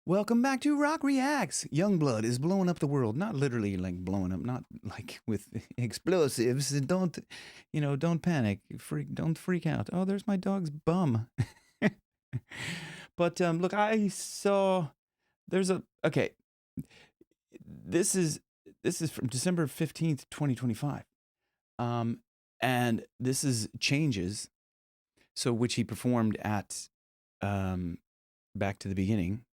Welcome back to Rock Reacts. Yungblud is blowing up the world. Not literally like blowing up, not like with explosives. Don't, don't panic. Don't freak out. Oh, there's my dog's bum. But look, I saw there's a okay. This is from December 15th, 2025. And this is Changes, so which he performed at Back to the Beginning.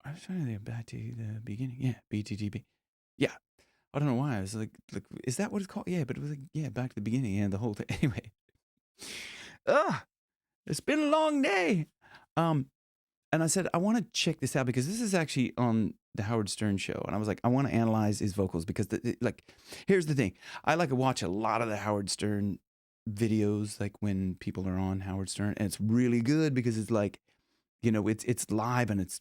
I was trying to think back to the beginning. Yeah, BTTB. Yeah. I don't know why. I was like, is that what it's called? Yeah, but it was like, yeah, back to the beginning and the whole thing. Anyway. It's been a long day. And I said, I want to check this out because this is actually on the Howard Stern show. And I was like, I want to analyze his vocals because, here's the thing. I like to watch a lot of the Howard Stern videos, like when people are on Howard Stern. And it's really good because it's like, it's live and it's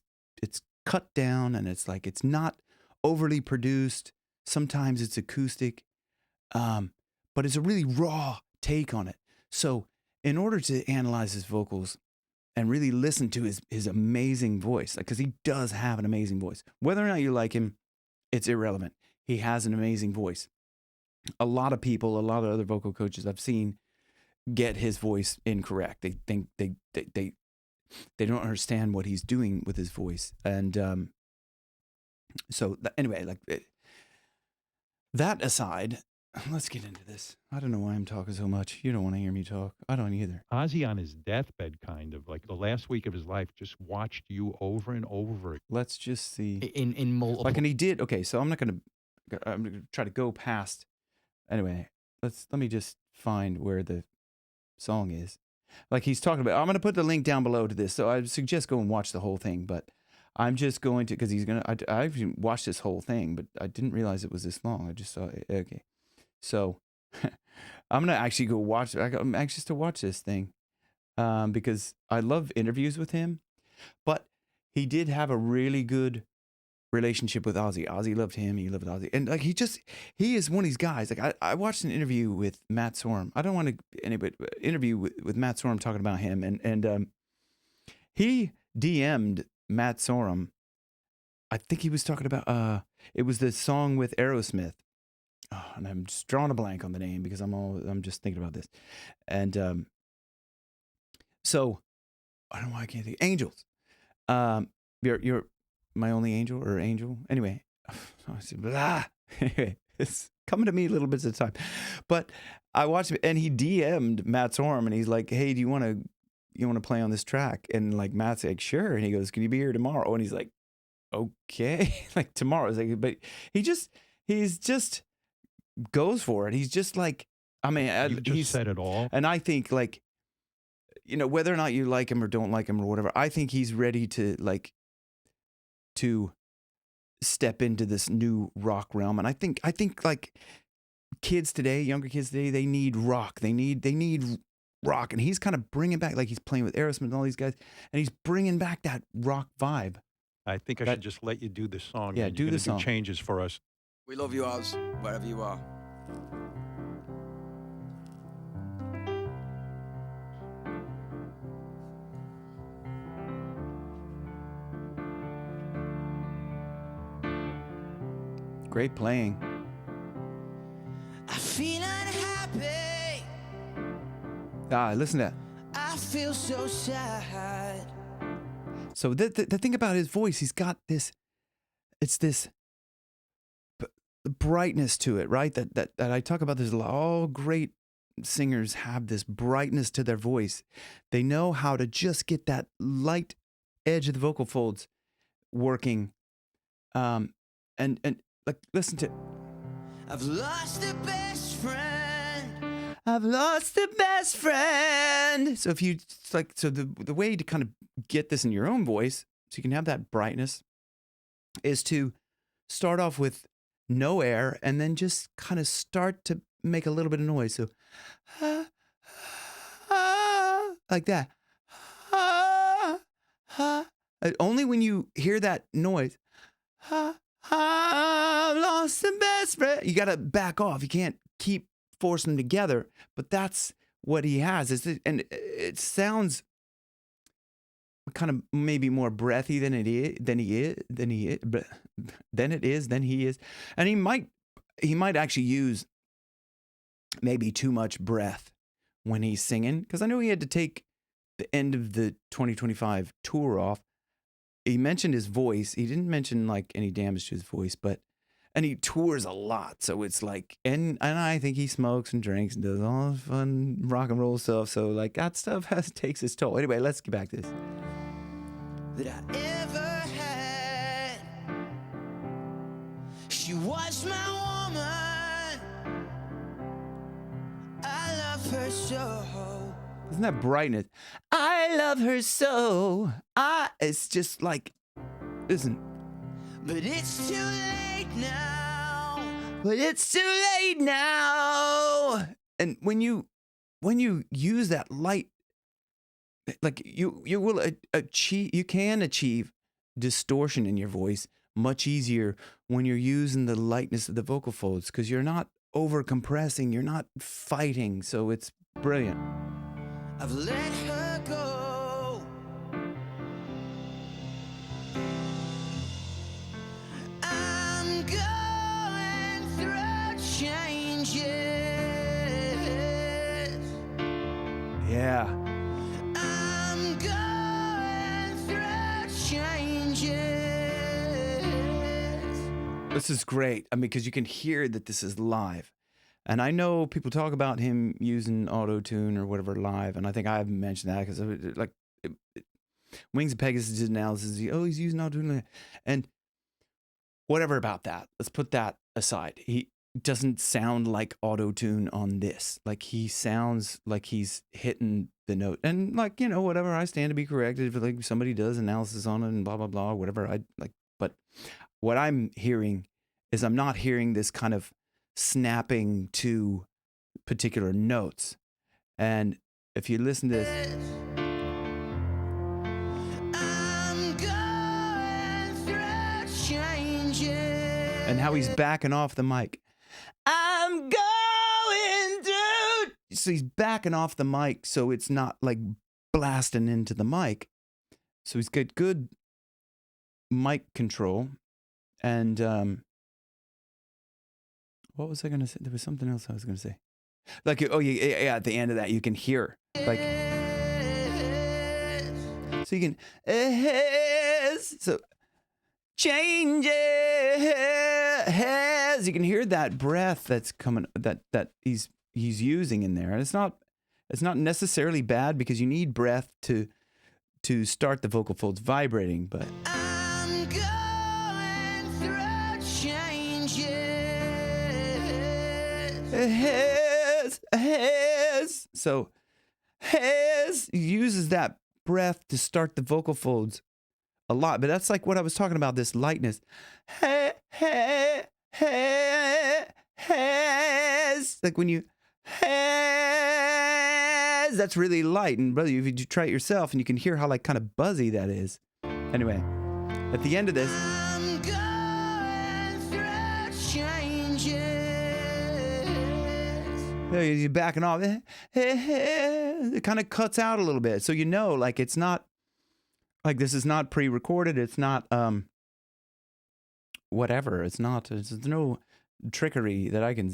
cut down and it's like it's not overly produced. Sometimes it's acoustic, but it's a really raw take on it. So in order to analyze his vocals and really listen to his amazing voice, because he does have an amazing voice. Whether or not you like him, it's irrelevant. He has an amazing voice. A lot of people, a lot of other vocal coaches I've seen get his voice incorrect. They think they don't understand what he's doing with his voice. And anyway, that aside, let's get into this. I don't know why I'm talking so much. You don't want to hear me talk. I don't either. Ozzy on his deathbed, kind of like the last week of his life, just watched you over and over. Let's just see. In multiple. And he did. Okay, so I'm gonna try to go past. Anyway, let me just find where the song is. Like he's talking about. I'm gonna put the link down below to this. So I suggest go and watch the whole thing. But I'm just going to, because he's gonna. I've watched this whole thing, but I didn't realize it was this long. I just saw it. Okay, so I'm gonna actually go watch. I'm anxious to watch this thing, because I love interviews with him. But he did have a really good relationship with Ozzy. Ozzy loved him. He loved Ozzy, and he is one of these guys. Like I watched an interview with Matt Sorum. I don't want to interview with Matt Sorum talking about him, and he DM'd Matt Sorum. I think he was talking about it was the song with Aerosmith. Oh, and I'm just drawing a blank on the name because I'm just thinking about this, and so I don't know why I can't think. Angels. You're my only angel or angel. Anyway, anyway, it's coming to me little bits at a time. But I watched it, and he DM'd Matt Sorum, and he's like, "Hey, do you want to play on this track?" And like Matt's like, "Sure." And he goes, "Can you be here tomorrow?" And he's like, "Okay." Like tomorrow. It's like, but he's just goes for it. He's just like, I mean, You just said it all. and I think like, whether or not you like him or don't like him or whatever, I think he's ready to step into this new rock realm. And I think like kids today, younger kids today, they need rock. They need rock. And he's kind of bringing back, like he's playing with Aerosmith and all these guys, and he's bringing back that rock vibe. I think I should just let you do the song. Yeah, and do you're the gonna song. Changes for us. We love you, Oz, wherever you are. Great playing. I feel unhappy. Listen to that. I feel so sad. So the thing about his voice, he's got this, it's this brightness to it, right? That I talk about. There's all great singers have this brightness to their voice. They know how to just get that light edge of the vocal folds working. And like, listen to. I've lost a best friend. I've lost a best friend. So if you the way to kind of get this in your own voice, so you can have that brightness, is to start off with no air and then just kind of start to make a little bit of noise. So like that. Only when you hear that noise, I've lost the best friend, you got to back off. You can't keep forcing them together, but that's what he has. And it sounds kind of maybe more breathy than it is, than he is, and he might actually use maybe too much breath when he's singing, because I know he had to take the end of the 2025 tour off. He mentioned his voice. He didn't mention like any damage to his voice, and he tours a lot. So it's like, and I think he smokes and drinks and does all the fun rock and roll stuff. So like that stuff takes its toll. Anyway, let's get back to this. That I ever had. She was my woman. I love her so. Isn't that brightness? I love her so. It's just like, listen. But it's too late now. But it's too late now. And when you use that light, like you will achieve, you can achieve distortion in your voice much easier when you're using the lightness of the vocal folds, because you're not over compressing, you're not fighting. So it's brilliant. I've let her go. I'm going through changes. Yeah. I'm going through changes. This is great. I mean, because you can hear that this is live. And I know people talk about him using auto-tune or whatever live, and I think I haven't mentioned that because like Wings of Pegasus did analysis. He's using auto-tune, and whatever about that. Let's put that aside. He doesn't sound like auto-tune on this. Like he sounds like he's hitting the note, and like, you know, whatever. I stand to be corrected if like somebody does analysis on it and blah blah blah, whatever. I like, but what I'm hearing is I'm not hearing this kind of snapping to particular notes. And if you listen to this, I'm going through changes. and how he's backing off the mic, I'm going through. So he's backing off the mic so it's not like blasting into the mic. So he's got good mic control. And what was I going to say? There was something else I was going to say. Like, oh, yeah, at the end of that, you can hear. Like, so you can, so changes. You can hear that breath that's coming, that he's using in there. And it's not necessarily bad because you need breath to start the vocal folds vibrating, but. I'm going through changes. So he uses that breath to start the vocal folds a lot, but that's like what I was talking about, this lightness. Like when you that's really light, and brother, if you try it yourself, and you can hear how like kind of buzzy that is. Anyway, at the end of this, I'm going through changes. you're backing off. It kind of cuts out a little bit, so you know, like it's not like this is not pre-recorded. It's not whatever. It's not. There's no trickery that I can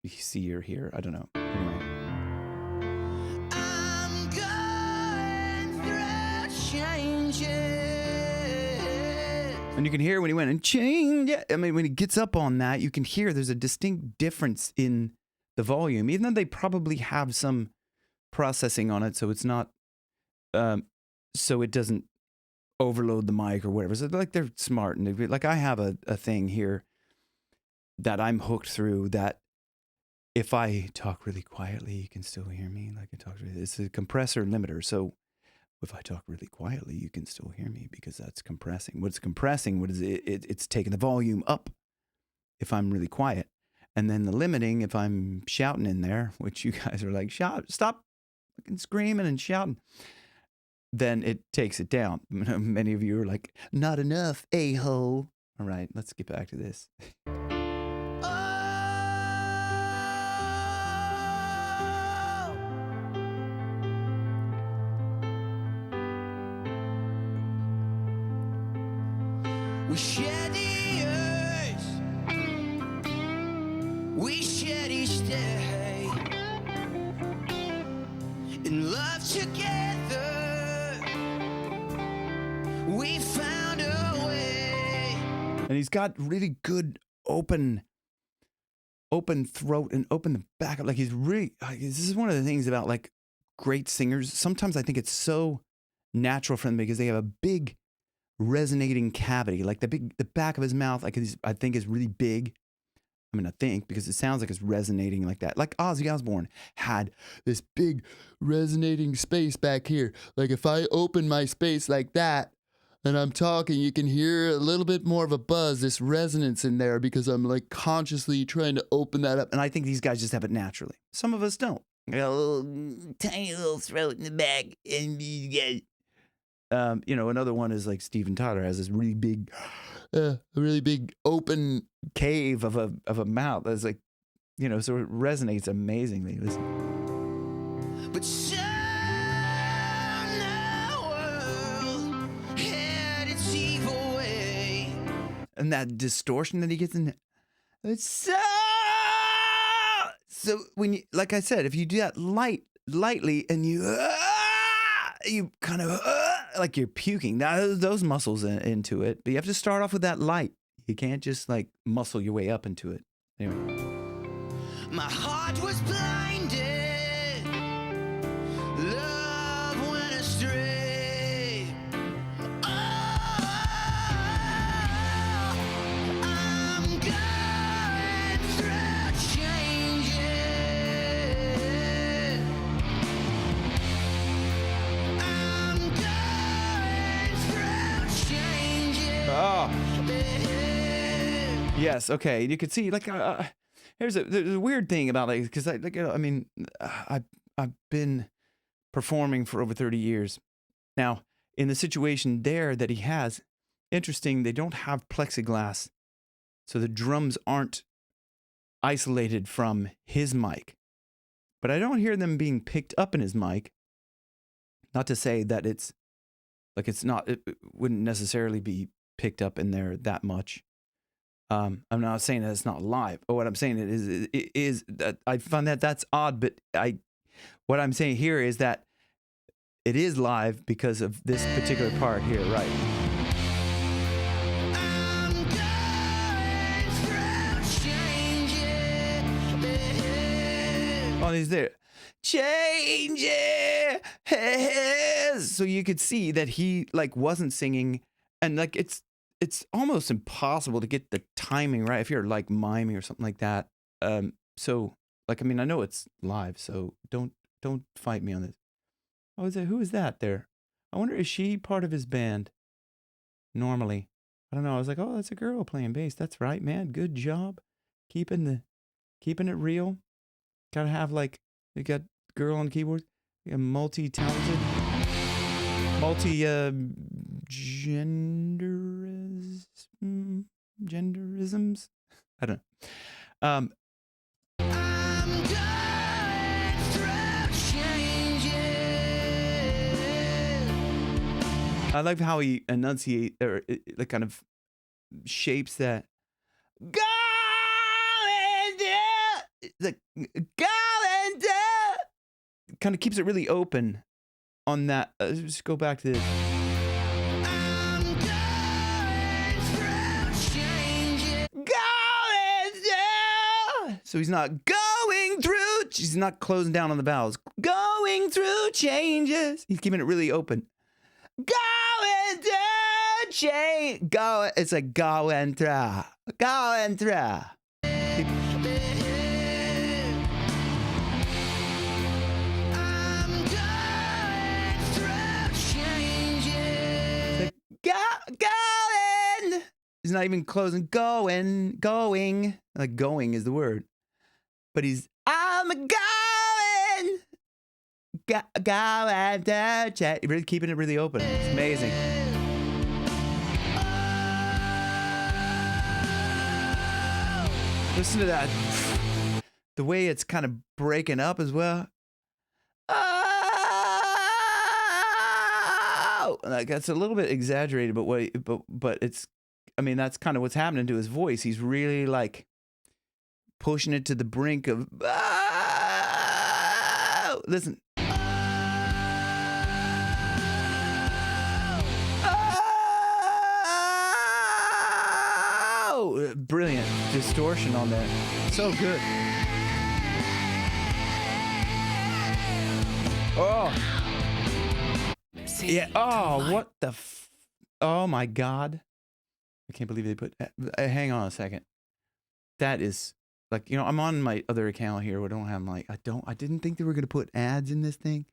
see or hear. I don't know. Anyway. I'm going through changes. And you can hear when he went and change. I mean, when he gets up on that, you can hear there's a distinct difference in the volume, even though they probably have some processing on it, so it's not, so it doesn't overload the mic or whatever. So like they're smart, and like I have a thing here that I'm hooked through that if I talk really quietly, you can still hear me. Like I talk, it's a compressor limiter, so. If I talk really quietly, you can still hear me because that's compressing. What's compressing? What is it? It's taking the volume up if I'm really quiet. And then the limiting, if I'm shouting in there, which you guys are like, shout, stop fucking screaming and shouting, then it takes it down. Many of you are like, not enough, a-hole. All right, let's get back to this. We share the earth. We share each day. In love together, we found a way. And he's got really good open throat and open the back up. Like he's really, this is one of the things about like great singers. Sometimes I think it's so natural for them because they have a big resonating cavity. Like the back of his mouth, like I think is really big. I mean, I think because it sounds like it's resonating like that. Like Ozzy Osbourne had this big resonating space back here. Like if I open my space like that and I'm talking, you can hear a little bit more of a buzz, this resonance in there because I'm like consciously trying to open that up. And I think these guys just have it naturally. Some of us don't. Got a little tiny little throat in the back, and you get, another one is like Steven Tyler has this really big, a really big open cave of a mouth that's like, so it resonates amazingly. Listen. But soon the world had its evil way. And that distortion that he gets in, it's so when you, like I said, if you do that lightly and you kind of like you're puking, now those muscles into it, but you have to start off with that light. You can't just like muscle your way up into it. Anyway. My heart was blinded. Love went astray. Oh, I'm going through changes. I'm going through changes. Oh. Yes. Okay. You could see like there's a weird thing about it because I've been performing for over 30 years now. In the situation there that he has, interesting. They don't have plexiglass, so the drums aren't isolated from his mic. But I don't hear them being picked up in his mic. Not to say that it's like it's not. It wouldn't necessarily be picked up in there that much. I'm not saying that it's not live, but what I'm saying is that I find that that's odd. But what I'm saying here is that it is live because of this particular part here, right? I'm going through changes. Oh, he's there. Changes. So you could see that he like wasn't singing, and like it's almost impossible to get the timing right if you're like miming or something like that. So like, I mean, I know it's live, so don't fight me on this. Oh, who is that there? I wonder, is she part of his band? Normally, I don't know. I was like, oh, that's a girl playing bass. That's right, man. Good job, keeping it real. Gotta have like, you got girl on keyboard. You got multi-talented, genderisms. I don't know. I'm going through changes. I like how he enunciates or like kind of shapes that. Going down, the going down. Kind of keeps it really open on that. Just go back to this. I'm going through changes. Going down. So he's not going through. He's not closing down on the vowels. Going through changes. He's keeping it really open. Going through change. It's like going through. Going through. I'm going through changes. Going. He's not even closing. Going. Like going is the word. But I'm going. Going to chat. Really keeping it really open. It's amazing. Listen to that. The way it's kind of breaking up as well. Oh, like that's a little bit exaggerated, but it's I mean, that's kind of what's happening to his voice. He's really like pushing it to the brink of. Listen. Oh, brilliant distortion on there. So good. Oh. Yeah. Oh, what the oh my God. I can't believe they put hang on a second. That is like, you know, I'm on my other account here. I don't have my I didn't think they were going to put ads in this thing.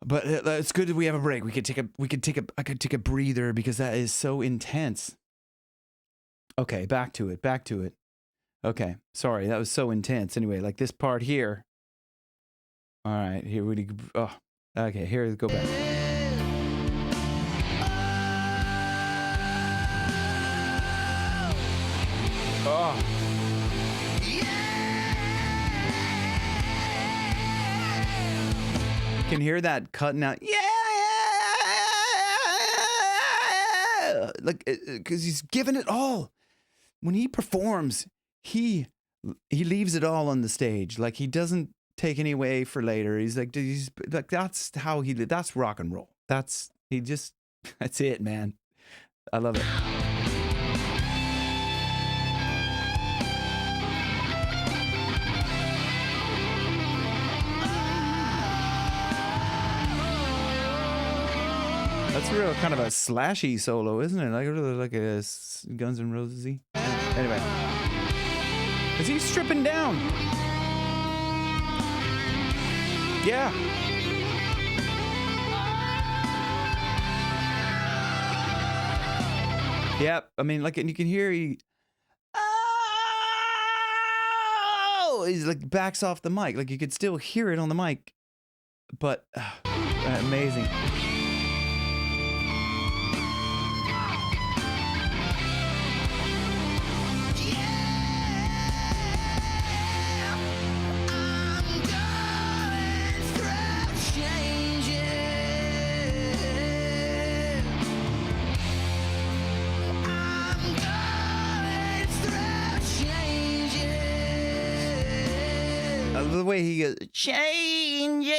But it's good that we have a break. I could take a breather because that is so intense. Okay, back to it. Okay, sorry, that was so intense. Anyway, like this part here. All right, here we go. Oh, okay, here, go back. Oh. You can hear that cutting out. Yeah. Like, because he's giving it all. When he performs, he leaves it all on the stage. Like, he doesn't take any away for later. He's like that's how that's rock and roll. That's it, man. I love it. That's real kind of a slashy solo, isn't it? Like a Guns N' Roses-y. Anyway. Is he stripping down? Yeah. Yep. I mean, like, and you can hear he's like backs off the mic. Like, you could still hear it on the mic. But amazing. The way he goes, changes.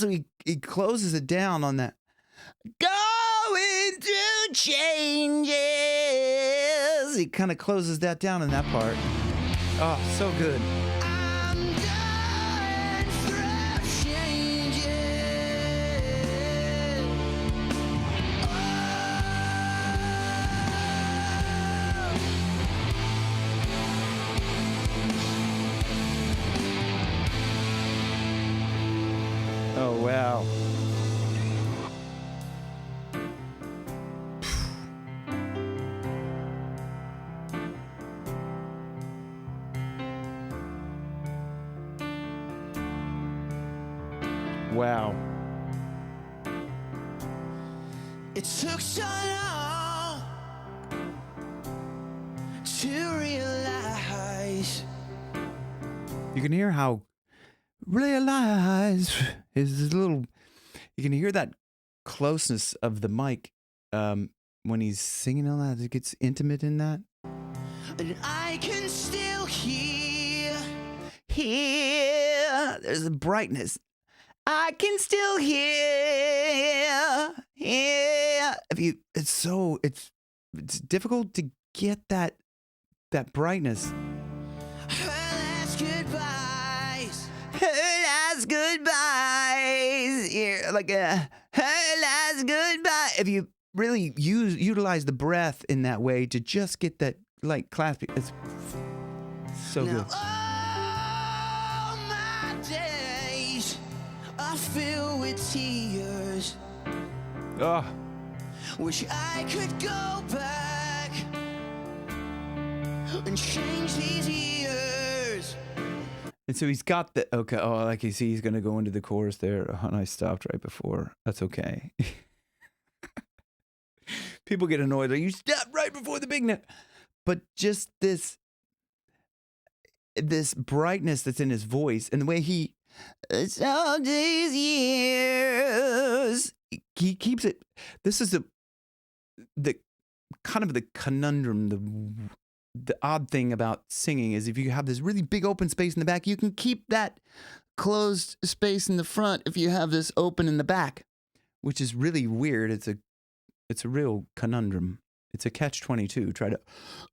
So he closes it down on that. Going through changes. He kind of closes that down in that part. Oh, so good. I'm going through changes. Oh, wow. Wow. It took so long to realize. You can hear how realize his little. You can hear that closeness of the mic when he's singing all that. It gets intimate in that. And I can still hear. There's a brightness. I can still hear. It's difficult to get that brightness. Her last goodbyes. Her last goodbyes. Yeah, like her last goodbye. If you really utilize the breath in that way to just get that like clasping, it's so Now, good. all my days are filled with tears. Oh, Wish I could go back and change these years. and so he's got the okay. Oh, like you see, he's gonna go into the chorus there. Oh, and I stopped right before. That's okay. People get annoyed. Like, you stopped right before the big note. But just this brightness that's in his voice and the way he, it's all these years, he keeps it. This is the kind of the conundrum, the odd thing about singing is if you have this really big open space in the back, you can keep that closed space in the front if you have this open in the back, which is really weird. It's a real conundrum. It's a catch-22. Try to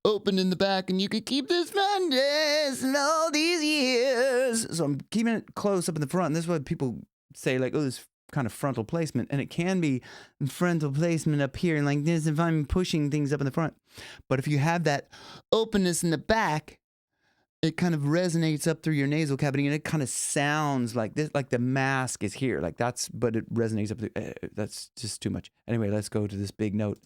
open in the back and you can keep this front desk and all these years. So I'm keeping it close up in the front. And this is what people say, like, oh, this kind of frontal placement. And it can be frontal placement up here and like this if I'm pushing things up in the front. But if you have that openness in the back, it kind of resonates up through your nasal cavity and it kind of sounds like this, like the mask is here. Like that's, but it resonates up through, that's just too much. Anyway, let's go to this big note.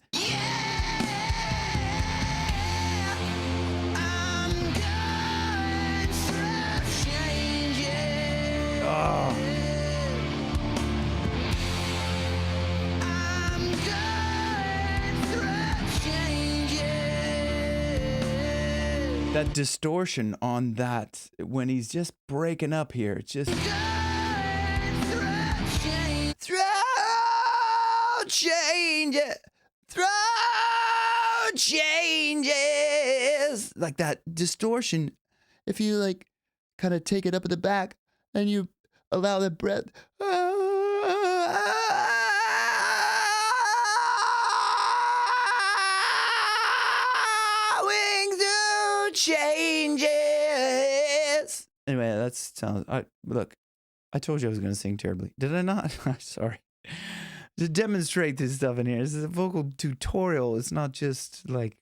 Oh. That distortion on that when he's just breaking up here, it's just throw changes, throw changes, like that distortion. If you like kind of take it up at the back and you allow that breath. Changes. Anyway, that sounds. Look, I told you I was going to sing terribly. Did I not? Sorry. To demonstrate this stuff in here, this is a vocal tutorial. It's not just like.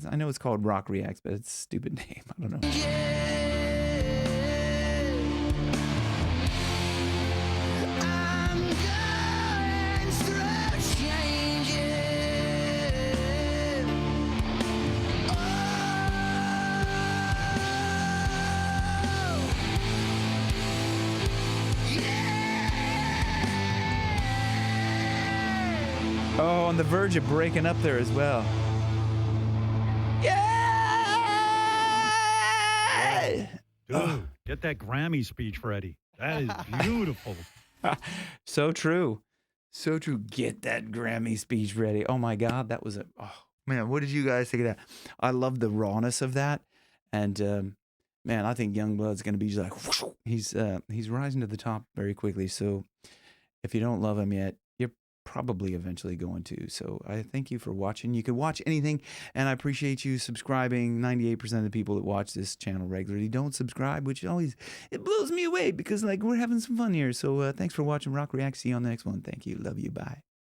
I know it's called Rock Reacts, but it's a stupid name. I don't know. Oh, on the verge of breaking up there as well. Yeah! Dude, get that Grammy speech ready. That is beautiful. So true. So true. Get that Grammy speech ready. Oh my God, that was oh man, what did you guys think of that? I love the rawness of that. And man, I think Yungblud's gonna be just like whoosh, he's rising to the top very quickly. So if you don't love him yet, you're probably eventually going to. So I thank you for watching. You can watch anything, and I appreciate you subscribing. 98% of the people that watch this channel regularly don't subscribe, which always, it blows me away because like we're having some fun here. So thanks for watching Rock React. See you on the next one. Thank you. Love you. Bye.